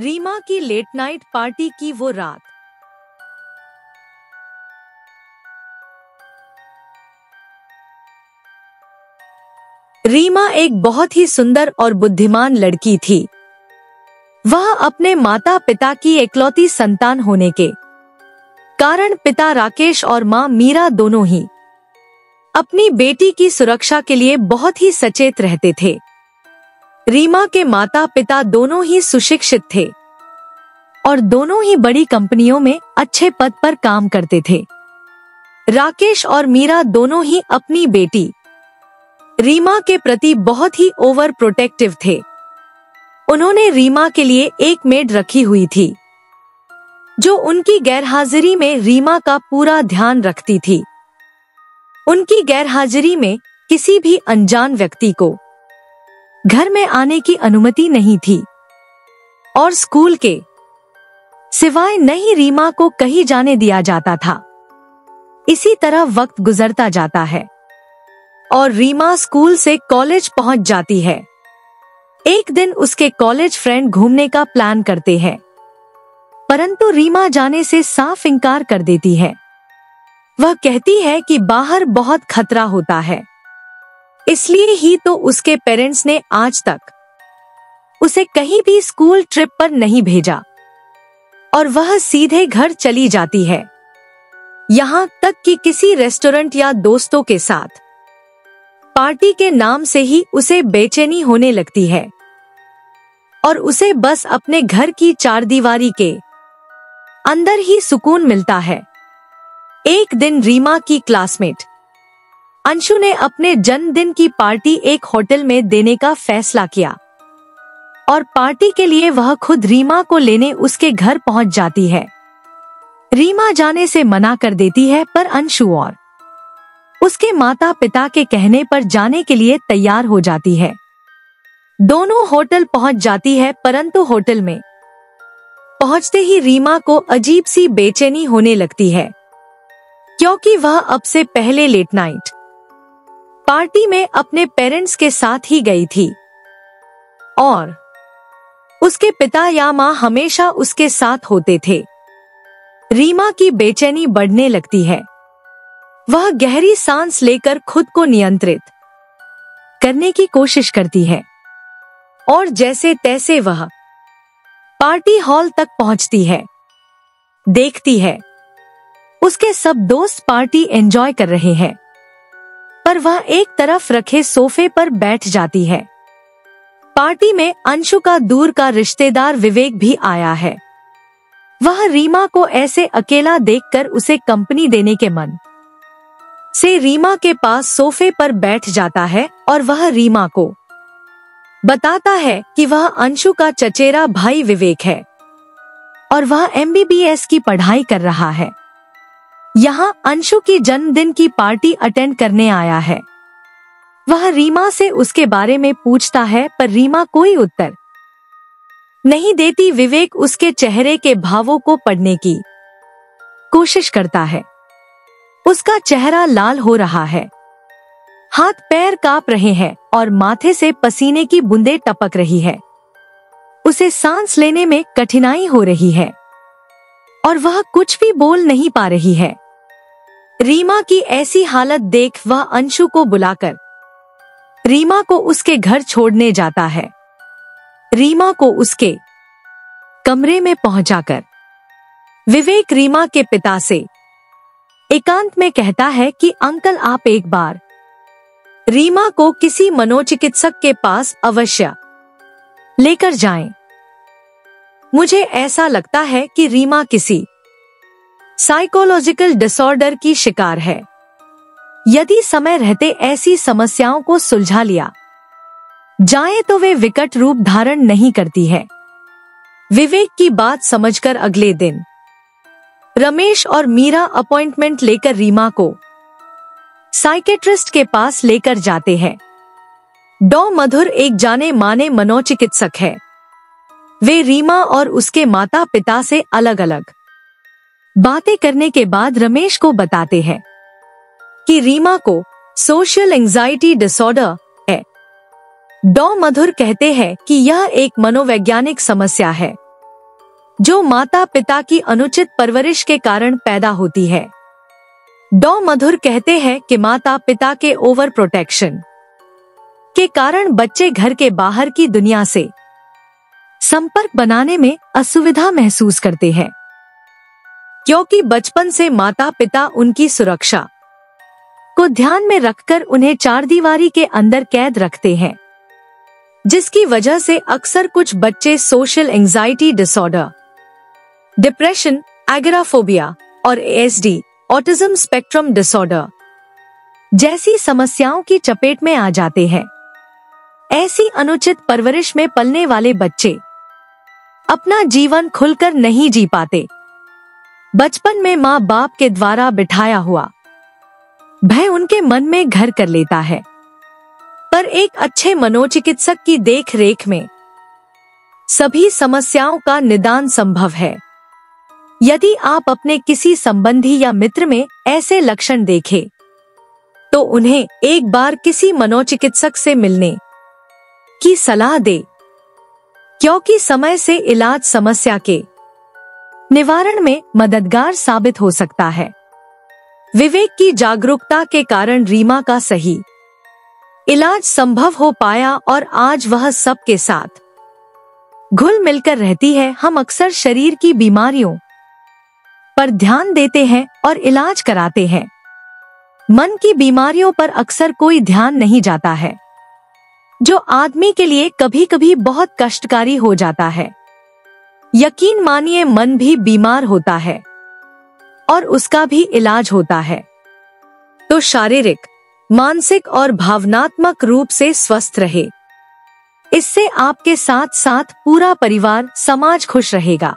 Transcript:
रीमा की late night party की वो रात। रीमा एक बहुत ही सुंदर और बुद्धिमान लड़की थी। वह अपने माता पिता की इकलौती संतान होने के कारण पिता राकेश और माँ मीरा दोनों ही अपनी बेटी की सुरक्षा के लिए बहुत ही सचेत रहते थे। रीमा के माता पिता दोनों ही सुशिक्षित थे और दोनों ही बड़ी कंपनियों में अच्छे पद पर काम करते थे। राकेश और मीरा दोनों ही अपनी बेटी रीमा के प्रति बहुत ही ओवर प्रोटेक्टिव थे। उन्होंने रीमा के लिए एक मेड रखी हुई थी जो उनकी गैरहाजिरी में रीमा का पूरा ध्यान रखती थी। उनकी गैरहाजिरी में किसी भी अनजान व्यक्ति को घर में आने की अनुमति नहीं थी और स्कूल के सिवाय नहीं रीमा को कहीं जाने दिया जाता था। इसी तरह वक्त गुजरता जाता है और रीमा स्कूल से कॉलेज पहुंच जाती है। एक दिन उसके कॉलेज फ्रेंड घूमने का प्लान करते हैं, परंतु रीमा जाने से साफ इनकार कर देती है। वह कहती है कि बाहर बहुत खतरा होता है, इसलिए ही तो उसके पेरेंट्स ने आज तक उसे कहीं भी स्कूल ट्रिप पर नहीं भेजा और वह सीधे घर चली जाती है। यहाँ तक कि किसी रेस्टोरेंट या दोस्तों के साथ पार्टी के नाम से ही उसे बेचैनी होने लगती है और उसे बस अपने घर की चारदीवारी के अंदर ही सुकून मिलता है। एक दिन रीमा की क्लासमेट अंशु ने अपने जन्मदिन की पार्टी एक होटल में देने का फैसला किया और पार्टी के लिए वह खुद रीमा को लेने उसके घर पहुंच जाती है। रीमा जाने से मना कर देती है, पर अंशु और उसके माता पिता के कहने पर जाने के लिए तैयार हो जाती है। दोनों होटल पहुंच जाती है, परंतु होटल में पहुंचते ही रीमा को अजीब सी बेचैनी होने लगती है, क्योंकि वह अब से पहले लेट नाइट पार्टी में अपने पेरेंट्स के साथ ही गई थी और उसके पिता या माँ हमेशा उसके साथ होते थे। रीमा की बेचैनी बढ़ने लगती है। वह गहरी सांस लेकर खुद को नियंत्रित करने की कोशिश करती है और जैसे तैसे वह पार्टी हॉल तक पहुंचती है। देखती है उसके सब दोस्त पार्टी एंजॉय कर रहे हैं, पर वह एक तरफ रखे सोफे पर बैठ जाती है। पार्टी में अंशु का दूर का रिश्तेदार विवेक भी आया है। वह रीमा को ऐसे अकेला देखकर उसे कंपनी देने के मन से रीमा के पास सोफे पर बैठ जाता है और वह रीमा को बताता है कि वह अंशु का चचेरा भाई विवेक है और वह MBBS की पढ़ाई कर रहा है। यहाँ अंशु की जन्मदिन की पार्टी अटेंड करने आया है। वह रीमा से उसके बारे में पूछता है, पर रीमा कोई उत्तर नहीं देती। विवेक उसके चेहरे के भावों को पढ़ने की कोशिश करता है। उसका चेहरा लाल हो रहा है, हाथ पैर कांप रहे हैं और माथे से पसीने की बूंदें टपक रही है। उसे सांस लेने में कठिनाई हो रही है और वह कुछ भी बोल नहीं पा रही है। रीमा की ऐसी हालत देख वह अंशु को बुलाकर रीमा को उसके घर छोड़ने जाता है। रीमा को उसके कमरे में पहुंचाकर विवेक रीमा के पिता से एकांत में कहता है कि अंकल, आप एक बार रीमा को किसी मनोचिकित्सक के पास अवश्य लेकर जाएं। मुझे ऐसा लगता है कि रीमा किसी साइकोलॉजिकल डिसऑर्डर की शिकार है। यदि समय रहते ऐसी समस्याओं को सुलझा लिया जाए तो वे विकट रूप धारण नहीं करती है। विवेक की बात समझकर अगले दिन रमेश और मीरा अपॉइंटमेंट लेकर रीमा को साइकेट्रिस्ट के पास लेकर जाते हैं। डॉ मधुर एक जाने माने मनोचिकित्सक है। वे रीमा और उसके माता पिता से अलग अलग बातें करने के बाद रमेश को बताते हैं कि रीमा को सोशल एंजाइटी डिसऑर्डर है। डॉ मधुर कहते हैं कि यह एक मनोवैज्ञानिक समस्या है जो माता पिता की अनुचित परवरिश के कारण पैदा होती है। डॉ मधुर कहते हैं कि माता पिता के ओवर प्रोटेक्शन के कारण बच्चे घर के बाहर की दुनिया से संपर्क बनाने में असुविधा महसूस करते हैं, क्योंकि बचपन से माता पिता उनकी सुरक्षा को ध्यान में रखकर उन्हें चारदीवारी के अंदर कैद रखते हैं, जिसकी वजह से अक्सर कुछ बच्चे social anxiety disorder, depression, agoraphobia और ASD, ऑटिज्म स्पेक्ट्रम डिसऑर्डर जैसी समस्याओं की चपेट में आ जाते हैं। ऐसी अनुचित परवरिश में पलने वाले बच्चे अपना जीवन खुलकर नहीं जी पाते। बचपन में माँ बाप के द्वारा बिठाया हुआ भय उनके मन में घर कर लेता है, पर एक अच्छे मनोचिकित्सक की देख रेख में सभी समस्याओं का निदान संभव है। यदि आप अपने किसी संबंधी या मित्र में ऐसे लक्षण देखें, तो उन्हें एक बार किसी मनोचिकित्सक से मिलने की सलाह दे, क्योंकि समय से इलाज समस्या के निवारण में मददगार साबित हो सकता है। विवेक की जागरूकता के कारण रीमा का सही इलाज संभव हो पाया और आज वह सबके साथ घुल मिलकर रहती है। हम अक्सर शरीर की बीमारियों पर ध्यान देते हैं और इलाज कराते हैं, मन की बीमारियों पर अक्सर कोई ध्यान नहीं जाता है, जो आदमी के लिए कभी कभी बहुत कष्टकारी हो जाता है। यकीन मानिए, मन भी बीमार होता है और उसका भी इलाज होता है। तो शारीरिक, मानसिक और भावनात्मक रूप से स्वस्थ रहे। इससे आपके साथ साथ पूरा परिवार, समाज खुश रहेगा।